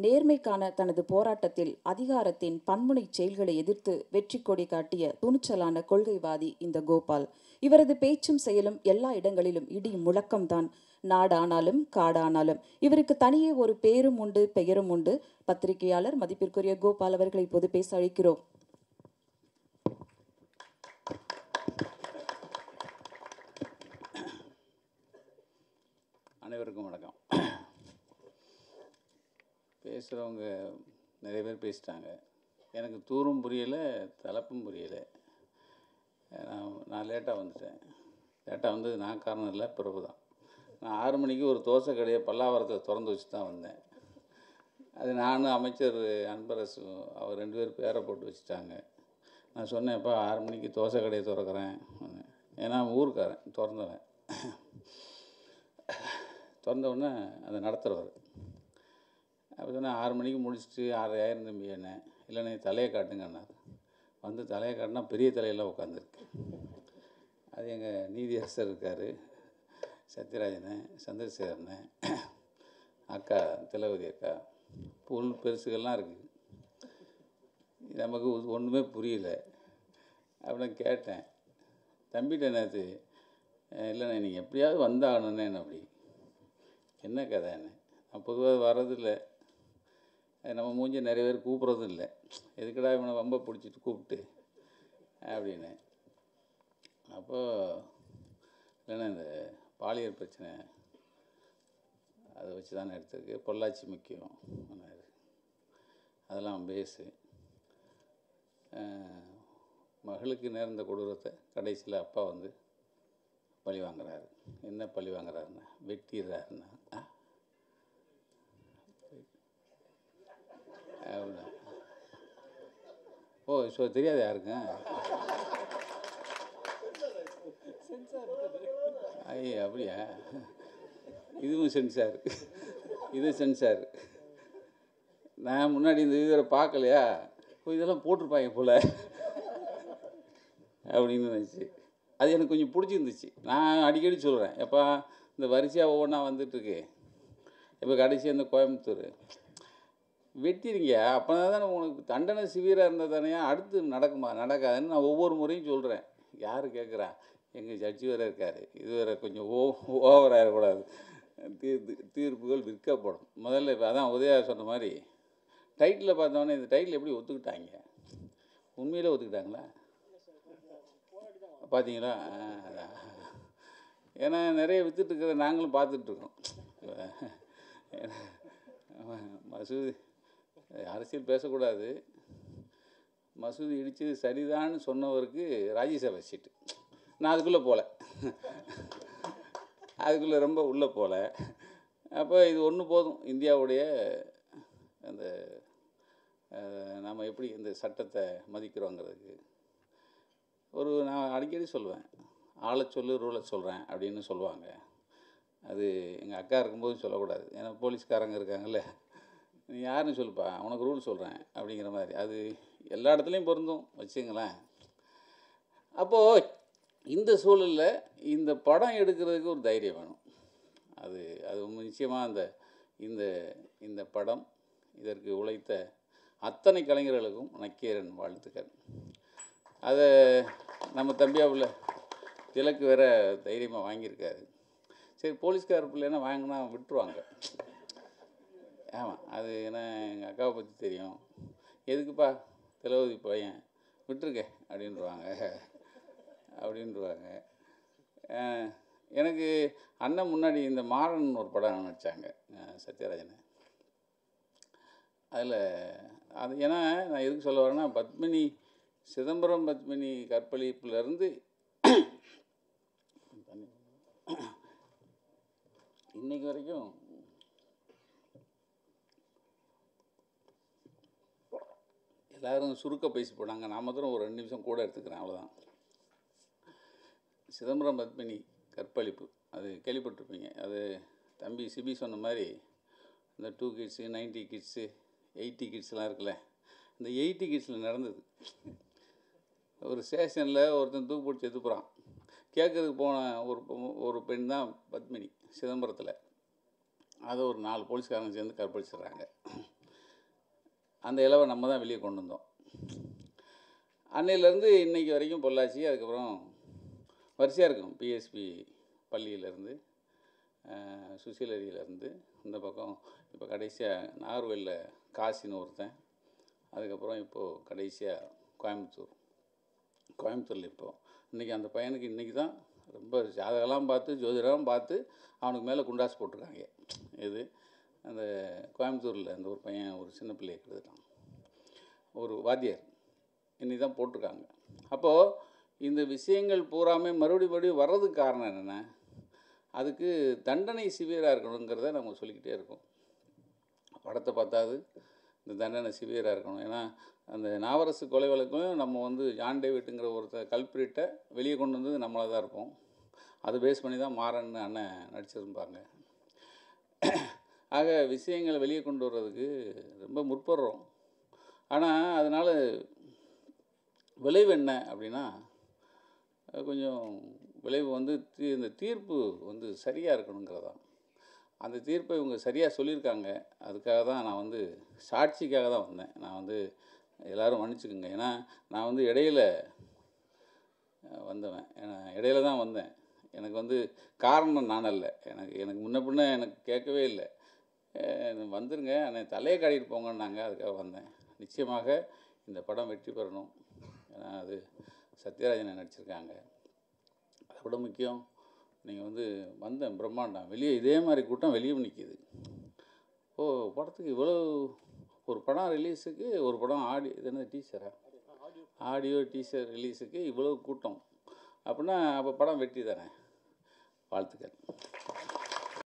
நேர்மைக்கான தனது போராட்டத்தில் அதிகாரத்தின் பன்முனைச் செயல்களை எதிர்த்து வெற்றி கொடி காட்டிய துணிச்சலான கொள்கைவாதி இந்த கோபால். இவரது பேச்சும் செயலும் எல்லா இடங்களிலும் இடி முழக்கம்தான். நாடானாலும் காடானாலும் இவருக்கு தனியே ஒரு பேரும் உண்டு, பெயரும் உண்டு. பத்திரிகையாளர் மதிப்பிற்குரிய கோபால் அவர்களை இப்போது பேச அழைக்கிறோம். அனைவருக்கும் வணக்கம். பேசுகிறவங்க நிறைய பேர் பேசிட்டாங்க. எனக்கு தூரும் புரியலை, தலைப்பும் புரியலை. நான் லேட்டாக வந்துட்டேன். லேட்டாக வந்தது நான் காரணம் இல்லை, பிறகு தான். நான் 6 மணிக்கு ஒரு தோசை கடையை பல்லாவரத்தில் திறந்து வச்சு தான் வந்தேன். அது நானும் அமைச்சர் அன்பரசு அவர் 2 பேர் பேரை போட்டு வச்சுட்டாங்க. நான் சொன்னேன்ப்பா 6 மணிக்கு தோசை கடையை திறக்கிறேன். ஏன்னா ஊருக்காரன் திறந்தவன். திறந்தவுடனே அதை நடத்துகிறவர் அப்படி சொன்னால் 6 மணிக்கு முடிச்சுட்டு 6:30 ஆயிரம் தம்பி என்ன இல்லைண்ணே தலையை காட்டுங்கன்னார். வந்து தலையை காட்டினா பெரிய தலையெல்லாம் உட்காந்துருக்கு. அது எங்கள் நீதியரசர் இருக்கார், சத்யராஜனை, சந்திரசேகரனை, அக்கா திலவதி அக்கா, புல் பெருசுகள்லாம் இருக்குது. நமக்கு ஒன்றுமே புரியல. அப்படின்னு கேட்டேன், தம்பிகிட்ட நேற்று இல்லைண்ணே நீங்கள் எப்படியாவது வந்தாகணுண்ணே அப்படி என்ன கதைன்னு. நான் பொதுவாக வர்றதில்லை, நம்ம மூஞ்சி நிறைய பேர் கூப்பிட்றதும் இல்லை. எதுக்கடா இவனை வம்ப பிடிச்சிட்டு கூப்பிட்டு அப்படின்னு. அப்போது இல்லைன்னா இந்த பாலியல் பிரச்சனை அதை வச்சு தானே எடுத்துருக்கு, பொள்ளாச்சி முக்கியம் அதெல்லாம் பேசு. மகளுக்கு நேர்ந்த கொடூரத்தை கடைசியில் அப்பா வந்து பழி வாங்குறாரு. என்ன பழி வாங்குறாருன்னா வெட்டிடுறாருன்னா அப்படின்னா. ஓ ஸோ தெரியாது யாருங்க? ஐயா அப்படியா? இதுவும் சென்சார், இது சென்சார். நான் முன்னாடி இந்த இதில் பார்க்கலையா, இதெல்லாம் போட்டிருப்பாங்க போல் அப்படின்னு நினச்சி அது எனக்கு கொஞ்சம் பிடிச்சிருந்துச்சு. நான் அடிக்கடி சொல்கிறேன், எப்போ இந்த வரிசையாக ஒவ்வொன்றா வந்துட்டுருக்கு. இப்போ கடைசியாக இந்த கோயம்புத்தூர் வெட்டிருங்க, அப்போ தானே உனக்கு தண்டனை சிவியராக இருந்தால் தானே அடுத்து நடக்காதுன்னு நான் ஒவ்வொரு முறையும் சொல்கிறேன். யார் கேட்குறா? எங்கள் ஜட்ஜி வேறு இருக்கார், இது வேறு கொஞ்சம் ஓவராகக்கூடாது, தீர்ப்புகள் விற்கப்படும். முதல்ல இப்போ அதான் உதயா சொன்ன மாதிரி டைட்டில் பார்த்தோன்னே இந்த டைட்டில் எப்படி ஒத்துக்கிட்டாங்க? உண்மையிலே ஒத்துக்கிட்டாங்களா பார்த்தீங்களா? ஏன்னா நிறைய விற்றுட்டுருக்கிறத நாங்களும் பார்த்துட்ருக்கோம். மசூதி அரசியல் பேசக்கூடாது, மசூதி இடித்தது சரிதான்னு சொன்னவருக்கு ராஜ்யசபா சீட்டு. நான் அதுக்குள்ளே போகல, அதுக்குள்ளே ரொம்ப உள்ளே போகல. அப்போ இது ஒன்று போதும், இந்தியாவுடைய அந்த நாம் எப்படி இந்த சட்டத்தை மதிக்கிறோங்கிறதுக்கு. நான் அடிக்கடி சொல்லுவேன், ஆளை சொல்லு ரூலை சொல்கிறேன் அப்படின்னு சொல்லுவாங்க. அது எங்கள் அக்கா இருக்கும்போது சொல்லக்கூடாது, ஏன்னா போலீஸ்காரங்க இருக்காங்கல்ல, நீ யாருன்னு சொல்லுப்பா, உனக்கு ரூல் சொல்கிறேன் அப்படிங்கிற மாதிரி. அது எல்லா இடத்துலையும் பொருந்தும் வச்சுங்களேன். அப்போது இந்த சூழலில் இந்த படம் எடுக்கிறதுக்கு ஒரு தைரியம் வேணும். அது நிச்சயமாக இந்த இந்த படம் இதற்கு உழைத்த அத்தனை கலைஞர்களுக்கும் நக்கீரன் வாழ்த்துக்கள். அதை நம்ம தம்பியாவில் திலக்கு வேற தைரியமாக வாங்கியிருக்காரு. சரி, போலீஸ்கார பிள்ளைன்னா வாங்கினா விட்டுருவாங்க. ஆமாம், அது ஏன்னா எங்கள் அக்காவை பற்றி தெரியும். எதுக்குப்பா திலவதி பையன் விட்டுருக்க அப்படின்ட்டுருவாங்க. எனக்கு அண்ணன் முன்னாடி இந்த மாறன் ஒரு படம் நடித்தாங்க சத்யராஜனை. அதில் அது ஏன்னா நான் எதுக்கு சொல்ல வரேன்னா, சிதம்பரம் பத்மினி கற்பழிப்புலேருந்து இன்னைக்கு வரைக்கும் எல்லோரும் சுருக்க பேசி போனாங்க. நான் மாத்திரம் ஒரு 2 நிமிஷம் கூட எடுத்துக்கிறேன், அவ்வளோதான். சிதம்பரம் பத்மினி கற்பழிப்பு அது கேள்விப்பட்டிருப்பீங்க. அது தம்பி சிபி சொன்ன மாதிரி இந்த 2 கிட்ஸு 90 கிட்ஸு 80 கிட்ஸ்லாம் இருக்குல்ல, இந்த 80 கிட்ஸில் நடந்தது. ஒரு ஸ்டேஷனில் ஒருத்தன் தூக்கு பிடிச்சி எடுத்து போகிறான். கேட்குறதுக்கு போன ஒரு பெண் தான் பத்மினி சிதம்பரத்தில். அதை ஒரு 4 போலீஸ்காரங்க சேர்ந்து கற்பழிச்சிடுறாங்க. அந்த இலவை நம்ம தான் வெளியே கொண்டு வந்தோம். அன்னையிலேருந்து இன்றைக்கி வரைக்கும் பொள்ளாச்சி, அதுக்கப்புறம் வரிசையாக இருக்கும். பிஎஸ்பி பள்ளியிலேருந்து, சுசீலரியிலேருந்து, இந்த பக்கம் இப்போ கடைசியாக நாகர்கோயிலில் காசின்னு ஒருத்தன், அதுக்கப்புறம் இப்போது கடைசியாக கோயம்புத்தூரில் இப்போது இன்றைக்கி அந்த பையனுக்கு இன்றைக்கி தான் ரொம்ப ஜாதகம்லாம் பார்த்து ஜோதிடம்லாம் பார்த்து அவனுக்கு மேலே குண்டாஸ் போட்டிருக்காங்க. இது அந்த கோயம்புத்தூரில் அந்த ஒரு பையன் ஒரு சின்ன பிள்ளையை கெடுத்துட்டான், ஒரு வாத்தியார், இன்னைக்கு தான் போட்டிருக்காங்க. அப்போது இந்த விஷயங்கள் பூராமே மறுபடியும் வர்றதுக்கு காரணம் என்னென்ன, அதுக்கு தண்டனை சிவியராக இருக்கணுங்கிறத நம்ம சொல்லிக்கிட்டே இருக்கோம். படத்தை பார்த்தாது இந்த தண்டனை சிவியராக இருக்கணும். ஏன்னா அந்த நாவரசு கொலை வழக்கையும் நம்ம வந்து ஜான் டேவிட்டுங்கிற ஒருத்தர் கல்பிரிட்டை வெளியே கொண்டு வந்தது நம்மளாக தான் இருப்போம். அதை பேஸ் பண்ணி தான் மாறன்னு அண்ணன் நடிச்சிருப்பாங்க. ஆக விஷயங்களை வெளியே கொண்டு வர்றதுக்கு ரொம்ப முற்படுறோம். ஆனால் அதனால் விளைவு என்ன அப்படின்னா, கொஞ்சம் விளைவு வந்து இந்த தீர்ப்பு வந்து சரியாக இருக்கணுங்கிறதான். அந்த தீர்ப்பை இவங்க சரியாக சொல்லியிருக்காங்க. அதுக்காக தான் நான் வந்து சாட்சிக்காக தான் வந்தேன். நான் வந்து எல்லோரும் மன்னிச்சுக்குங்க. ஏன்னா நான் வந்து இடையில வந்தவன், இடையில தான் வந்தேன். எனக்கு வந்து காரணம் நான் அல்ல. எனக்கு முன்ன பின்ன எனக்கு கேட்கவே இல்லை. வந்துருங்க அண்ணன் தலையை காட்டிட்டு போங்கன்னாங்க, அதுக்காக வந்தேன். நிச்சயமாக இந்த படம் வெற்றி பெறணும். ஏன்னா அது சத்யராஜன் நடிச்சிருக்காங்க. அதை விட முக்கியம், நீங்கள் வந்து வந்தேன் பிரம்மாண்டம், வெளியே இதே மாதிரி கூட்டம் வெளியே நிற்கிது. படத்துக்கு இவ்வளோ, ஒரு படம் ரிலீஸுக்கு, ஒரு படம் இது என்ன டீசரா, ஆடியோ டீசர் ரிலீஸுக்கு இவ்வளோ கூட்டம் அப்படின்னா அப்போ படம் வெற்றி தானே. வாழ்த்துக்கள்.